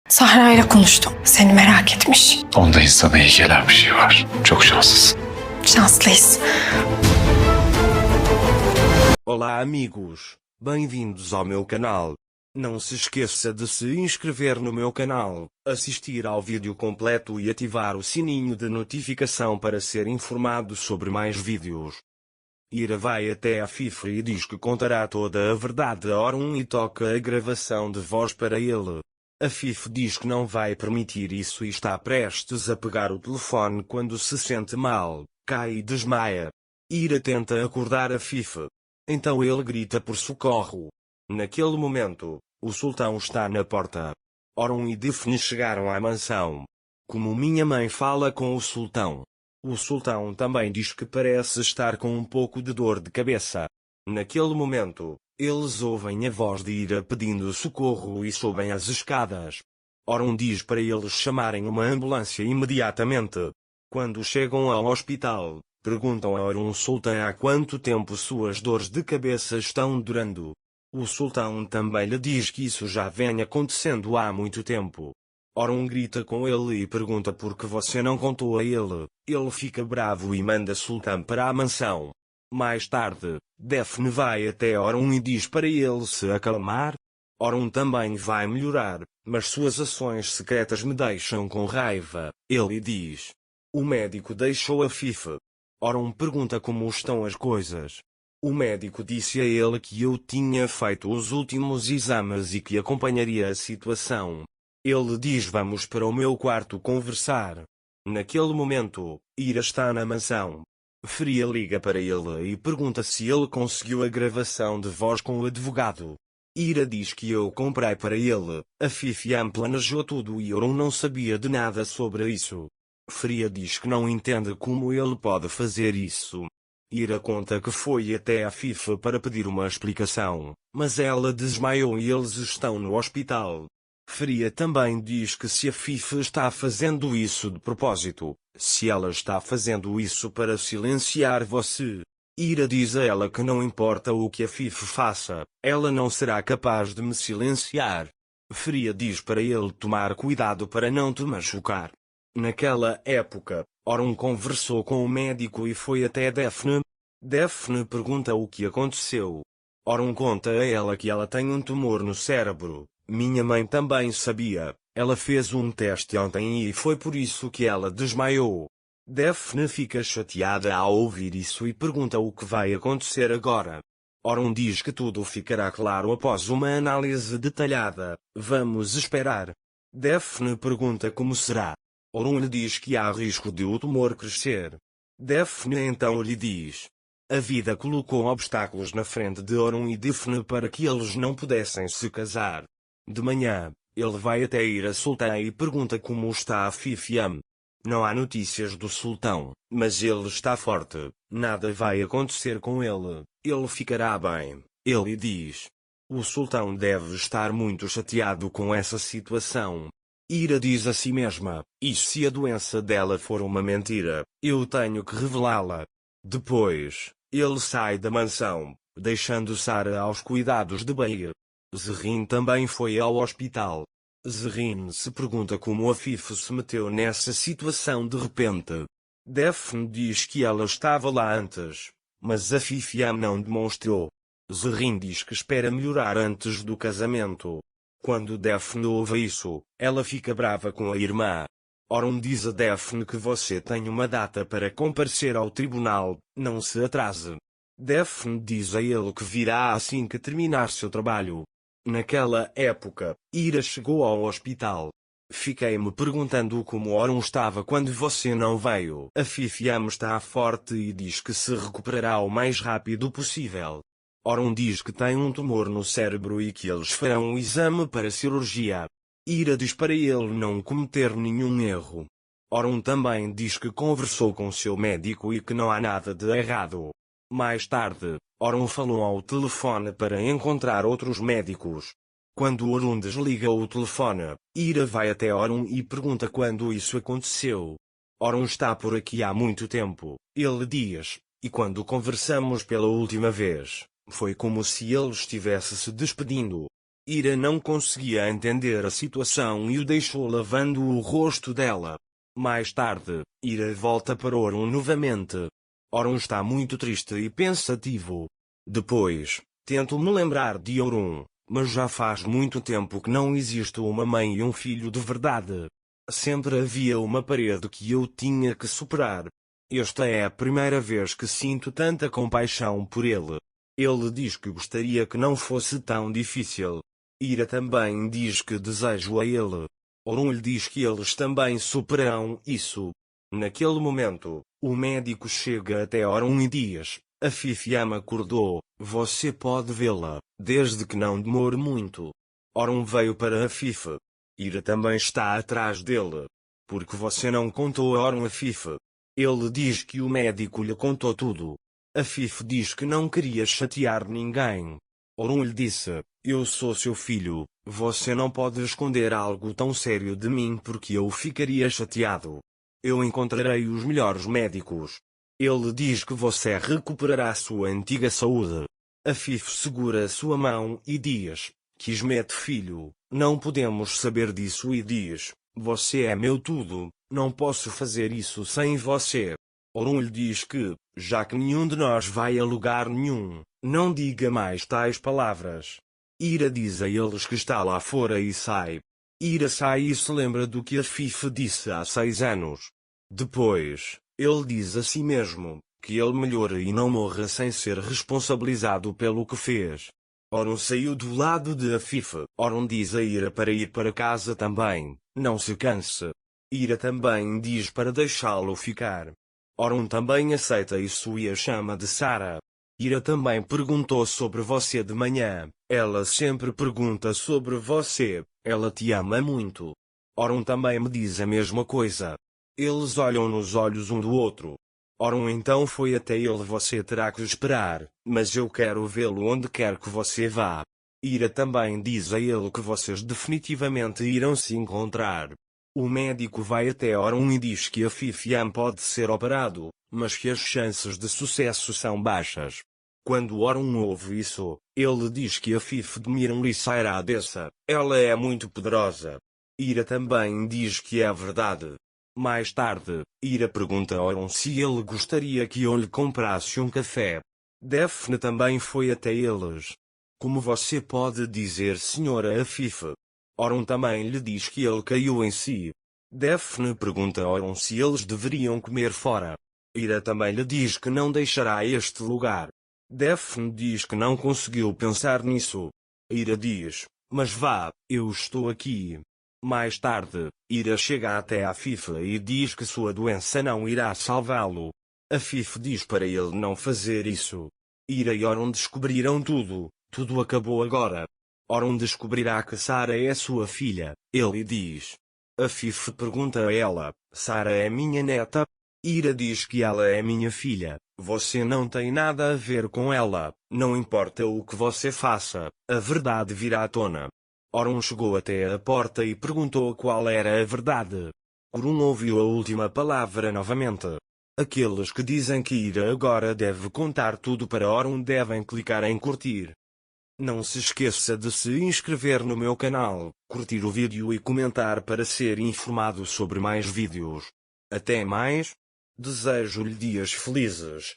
Sahra ile konuştum. Seni merak etmiş. Onda insana iyi gelen bir şey var. Çok şanslısın. Şanslıyız. Olá amigos, bem-vindos ao meu canal. Não se esqueça de se inscrever no meu canal, assistir ao vídeo completo e ativar o sininho de notificação para ser informado sobre mais vídeos. Ira vai até a FIFA e diz que contará toda a verdade a Orun e toca a gravação de voz para ele. A FIFA diz que não vai permitir isso e está prestes a pegar o telefone quando se sente mal, cai e desmaia. Ira tenta acordar a FIFA. Então ele grita por socorro. Naquele momento, o sultão está na porta. Orun e Daphne chegaram à mansão. Como minha mãe fala com o sultão. O sultão também diz que parece estar com um pouco de dor de cabeça. Naquele momento, eles ouvem a voz de Ira pedindo socorro e sobem as escadas. Orun diz para eles chamarem uma ambulância imediatamente. Quando chegam ao hospital, perguntam a Orun Sultão há quanto tempo suas dores de cabeça estão durando. O sultão também lhe diz que isso já vem acontecendo há muito tempo. Orun grita com ele e pergunta por que você não contou a ele. Ele fica bravo e manda Sultão para a mansão. Mais tarde, Daphne vai até Orun e diz para ele se acalmar. Orun também vai melhorar, mas suas ações secretas me deixam com raiva. Ele diz: o médico deixou a FIFA. Orun pergunta como estão as coisas. O médico disse a ele que eu tinha feito os últimos exames e que acompanharia a situação. Ele diz vamos para o meu quarto conversar. Naquele momento, Ira está na mansão. Fria liga para ele e pergunta se ele conseguiu a gravação de voz com o advogado. Ira diz que eu comprei para ele. A Fifiam planejou tudo e Orun não sabia de nada sobre isso. Fria diz que não entende como ele pode fazer isso. Ira conta que foi até a FIFA para pedir uma explicação, mas ela desmaiou e eles estão no hospital. Fria também diz que se a FIFA está fazendo isso de propósito, se ela está fazendo isso para silenciar você. Ira diz a ela que não importa o que a FIFA faça, ela não será capaz de me silenciar. Fria diz para ele tomar cuidado para não te machucar. Naquela época, Orun conversou com o médico e foi até Daphne. Daphne pergunta o que aconteceu. Orun conta a ela que ela tem um tumor no cérebro. Minha mãe também sabia, ela fez um teste ontem e foi por isso que ela desmaiou. Daphne fica chateada ao ouvir isso e pergunta o que vai acontecer agora. Orun diz que tudo ficará claro após uma análise detalhada, vamos esperar. Daphne pergunta como será. Orun lhe diz que há risco de o tumor crescer. Daphne então lhe diz. A vida colocou obstáculos na frente de Orun e Daphne para que eles não pudessem se casar. De manhã, ele vai até ir a Sultão e pergunta como está a Fifiam. Não há notícias do sultão, mas ele está forte, nada vai acontecer com ele ficará bem, ele diz. O sultão deve estar muito chateado com essa situação. Ira diz a si mesma, e se a doença dela for uma mentira, eu tenho que revelá-la. Depois, ele sai da mansão, deixando Sara aos cuidados de Beir. Zerrin também foi ao hospital. Zerrin se pergunta como a FIFA se meteu nessa situação de repente. Daphne diz que ela estava lá antes, mas a Fifiam não demonstrou. Zerrin diz que espera melhorar antes do casamento. Quando Daphne ouve isso, ela fica brava com a irmã. Orun diz a Daphne que você tem uma data para comparecer ao tribunal, não se atrase. Daphne diz a ele que virá assim que terminar seu trabalho. Naquela época, Ira chegou ao hospital. Fiquei-me perguntando como Orun estava quando você não veio. A Fifiam está forte e diz que se recuperará o mais rápido possível. Orun diz que tem um tumor no cérebro e que eles farão um exame para cirurgia. Ira diz para ele não cometer nenhum erro. Orun também diz que conversou com seu médico e que não há nada de errado. Mais tarde, Orun falou ao telefone para encontrar outros médicos. Quando Orun desliga o telefone, Ira vai até Orun e pergunta quando isso aconteceu. Orun está por aqui há muito tempo, ele diz, e quando conversamos pela última vez, foi como se ele estivesse se despedindo. Ira não conseguia entender a situação e o deixou lavando o rosto dela. Mais tarde, Ira volta para Orun novamente. Orun está muito triste e pensativo. Depois, tento me lembrar de Orun, mas já faz muito tempo que não existe uma mãe e um filho de verdade. Sempre havia uma parede que eu tinha que superar. Esta é a primeira vez que sinto tanta compaixão por ele. Ele diz que gostaria que não fosse tão difícil. Ira também diz que desejo a ele. Orun lhe diz que eles também superarão isso. Naquele momento, o médico chega até Orun e diz: a Fifiam acordou, você pode vê-la, desde que não demore muito. Orun veio para a Fife. Ira também está atrás dele. Porque você não contou a Orun a Fife? Ele diz que o médico lhe contou tudo. A Fife diz que não queria chatear ninguém. Orun lhe disse: eu sou seu filho, você não pode esconder algo tão sério de mim porque eu ficaria chateado. Eu encontrarei os melhores médicos. Ele diz que você recuperará sua antiga saúde. A Fife segura sua mão e diz: Kismet filho, não podemos saber disso e diz: você é meu tudo, não posso fazer isso sem você. Orun lhe diz que, já que nenhum de nós vai a lugar nenhum, não diga mais tais palavras. Ira diz a eles que está lá fora e sai. Ira sai e se lembra do que a Fife disse há 6 anos. Depois, ele diz a si mesmo, que ele melhore e não morra sem ser responsabilizado pelo que fez. Orun saiu do lado de Fife. Orun diz a Ira para ir para casa também, não se canse. Ira também diz para deixá-lo ficar. Orun também aceita isso e a chama de Sara. Ira também perguntou sobre você de manhã. Ela sempre pergunta sobre você, ela te ama muito. Orun também me diz a mesma coisa. Eles olham nos olhos um do outro. Orun então foi até ele: você terá que esperar, mas eu quero vê-lo onde quer que você vá. Ira também diz a ele que vocês definitivamente irão se encontrar. O médico vai até Orun e diz que a Fifiam pode ser operado, mas que as chances de sucesso são baixas. Quando Orun ouve isso, ele diz que a Fife de Miran sairá dessa, ela é muito poderosa. Ira também diz que é verdade. Mais tarde, Ira pergunta a Orun se ele gostaria que eu lhe comprasse um café. Daphne também foi até eles. Como você pode dizer, senhora Afife? Orun também lhe diz que ele caiu em si. Daphne pergunta a Orun se eles deveriam comer fora. Ira também lhe diz que não deixará este lugar. Daphne diz que não conseguiu pensar nisso. Ira diz: mas vá, eu estou aqui. Mais tarde, Ira chega até a Fife e diz que sua doença não irá salvá-lo. A Fife diz para ele não fazer isso. Ira e Orun descobriram tudo, tudo acabou agora. Orun descobrirá que Sara é sua filha, ele diz. A Fife pergunta a ela: Sara é minha neta? Ira diz que ela é minha filha, você não tem nada a ver com ela, não importa o que você faça, a verdade virá à tona. Orun chegou até a porta e perguntou qual era a verdade. Orun ouviu a última palavra novamente. Aqueles que dizem que Ira agora deve contar tudo para Orun devem clicar em curtir. Não se esqueça de se inscrever no meu canal, curtir o vídeo e comentar para ser informado sobre mais vídeos. Até mais. Desejo-lhe dias felizes.